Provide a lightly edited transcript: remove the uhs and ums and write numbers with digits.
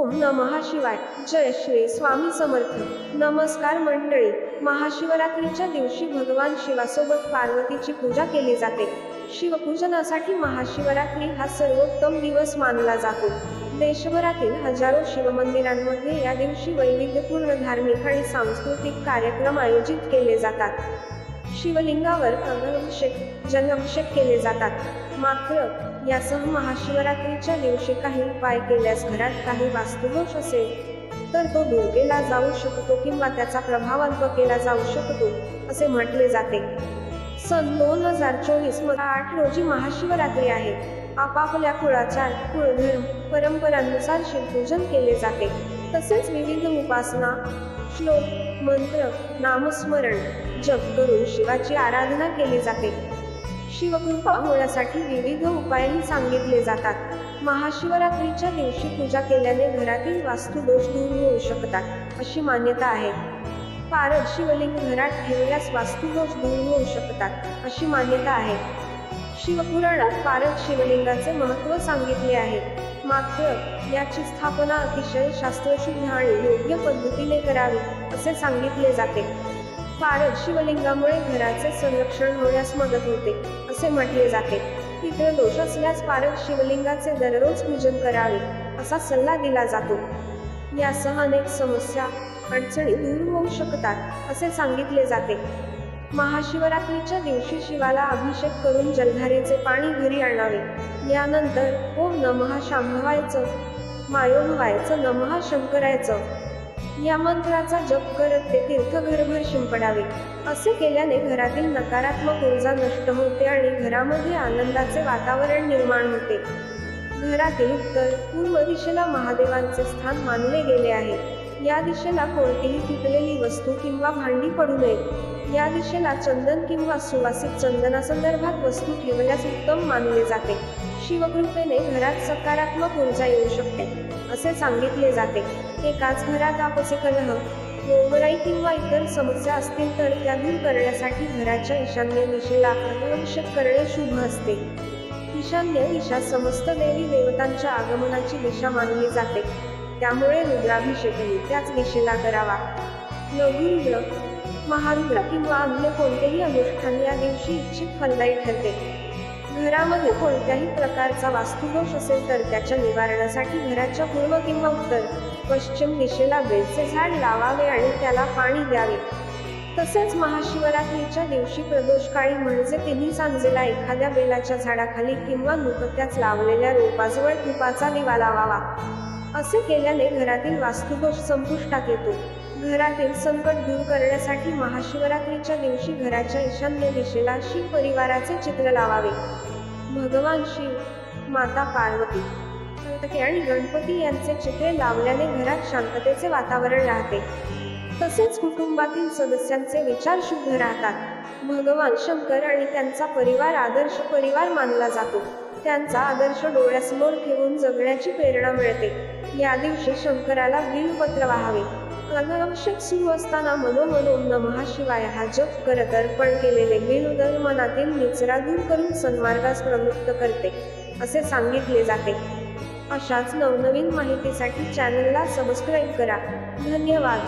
ओम नमः शिवाय. जय श्री स्वामी समर्थ. नमस्कार मंडळी. महाशिवरात्रीच्या दिवशी भगवान शिवासोबत पार्वतीची पूजा केली जाते. शिवपूजनासाठी महाशिवरात्री हा सर्वोत्तम दिवस मानला जातो. देशभरातील हजारो शिवमंदिरांमध्ये या दिवशी वैविध्यपूर्ण धार्मिक आणि सांस्कृतिक कार्यक्रम आयोजित केले जातात. शिवलिंगावर अभिषेक, जलाभिषेक केले जातात. मात्र यासह महाशिवरात्रीच्या दिवशी काही उपाय केल्यास घरात काही वास्तुदोष असेल तर तो दूर केला जाऊ शकतो किंवा त्याचा प्रभाव अल्प केला जाऊ शकतो, असे म्हटले जाते. सन 2024 मध्ये 8 रोजी महाशिवरात्री आहे. आपापल्या कुळाचार, कुळधर्म, परंपरांनुसार शिवपूजन केले जाते. तसेच विविध उपासना, श्लोक, मंत्र, नामस्मरण, जप करून शिवाची आराधना केली जाते. शिवकृपा होण्यासाठी विविध उपायही सांगितले जातात. महाशिवरात्रीच्या दिवशी पूजा केल्याने घरातील वास्तुदोष दूर होऊ शकतात, अशी मान्यता आहे. पारद शिवलिंग घरात ठेवल्यास वास्तुदोष दूर होऊ शकतात, अशी मान्यता आहे. शिवपुराणात पारद शिवलिंगाचे महत्त्व सांगितले आहे. मात्र याची स्थापना अतिशय शास्त्रशुद्ध आणि योग्य पद्धतीने करावी, असे सांगितले जाते. पारद शिवलिंगामुळे घराचे संरक्षण होण्यास मदत होते, असे म्हटले जाते. पितृदोष असल्यास पारद शिवलिंगाचे दररोज पूजन करावे, असा सल्ला दिला जातो. यासह अनेक समस्या, अडचणी दूर होऊ शकतात, असे सांगितले जाते. महाशिवरात्रीच्या दिवशी शिवाला अभिषेक करून जलधारेचे पाणी घरी आणावे. यानंतर ओम नमः शांभवायचं, मायोभवायचं, नमः शंकरायचं या मंत्राचा जप करत ते तीर्थ घरभर शिंपडावे. असे केल्याने घरातील नकारात्मक ऊर्जा नष्ट होते आणि घरामध्ये आनंदाचे वातावरण निर्माण होते. घरातील उत्तर पूर्व दिशेला महादेवांचे स्थान मानले गेले आहे. या दिशेला कोणतीही तुटलेली वस्तू किंवा भांडी पडू नये. या दिशेला चंदन किंवा सुवासिक चंदनासंदर्भात वस्तू ठेवल्यास उत्तम मानले जाते. शिवकृपेने घरात सकारात्मक ऊर्जा येऊ शकते, असे सांगितले जाते. एकाच घरात आपसी कलह, रोगराई किंवा इतर समस्या असतील तर त्या दूर करण्यासाठी घराच्या ईशान्य दिशेला अभिषेक करणे शुभ असते. ईशान्य दिशा समस्त देवी देवतांच्या आगमनाची दिशा मानली जाते. त्यामुळे रुद्राभिषेकही त्याच दिशेला करावा. लघुरुद्र, महारुद्र किंवा अन्य कोणतेही अनुष्ठान या दिवशी इच्छित फलदायी ठरते. घरामध्ये कोणत्याही प्रकारचा वास्तुदोष असेल तर त्याच्या निवारणासाठी घराच्या पूर्व किंवा उत्तर, पश्चिम दिशेला बेलचे झाड लावावे आणि त्याला पाणी द्यावे. तसेच महाशिवरात्रीच्या दिवशी प्रदोषकाळी म्हणजे तिन्ही सांजेला एखाद्या बेलाच्या झाडाखाली किंवा नुकत्याच लावलेल्या रोपाजवळ तुपाचा दिवा लावावा. असे केल्याने घरातील वास्तुदोष संपुष्टात येतो. घरातील संकट दूर करण्यासाठी महाशिवरात्रीच्या दिवशी घराच्या ईशान्य दिशेला शिव परिवाराचे चित्र लावावे. भगवान शिव, माता पार्वती आणि गणपती यांचे चित्रे लावल्याने घरात शांततेचे वातावरण राहते. तसेच कुटुंबातील सदस्यांचे विचार शुद्ध राहतात. भगवान शंकर आणि त्यांचा परिवार आदर्श परिवार मानला जातो. त्यांचा आदर्श डोळ्यासमोर ठेवून जगण्याची प्रेरणा मिळते. या दिवशी शंकराला बिल्वपत्र वाहावे. अभिषेक सुरू असताना मनोमन ओम नमः शिवाय हा जप करत अर्पण केलेले बिल्व मनातील निचरा दूर करून सन्मार्गास प्रवृत्त करते, असे सांगितले जाते. अशाच नवनवीन माहितीसाठी चॅनलला सबस्क्राईब करा. धन्यवाद.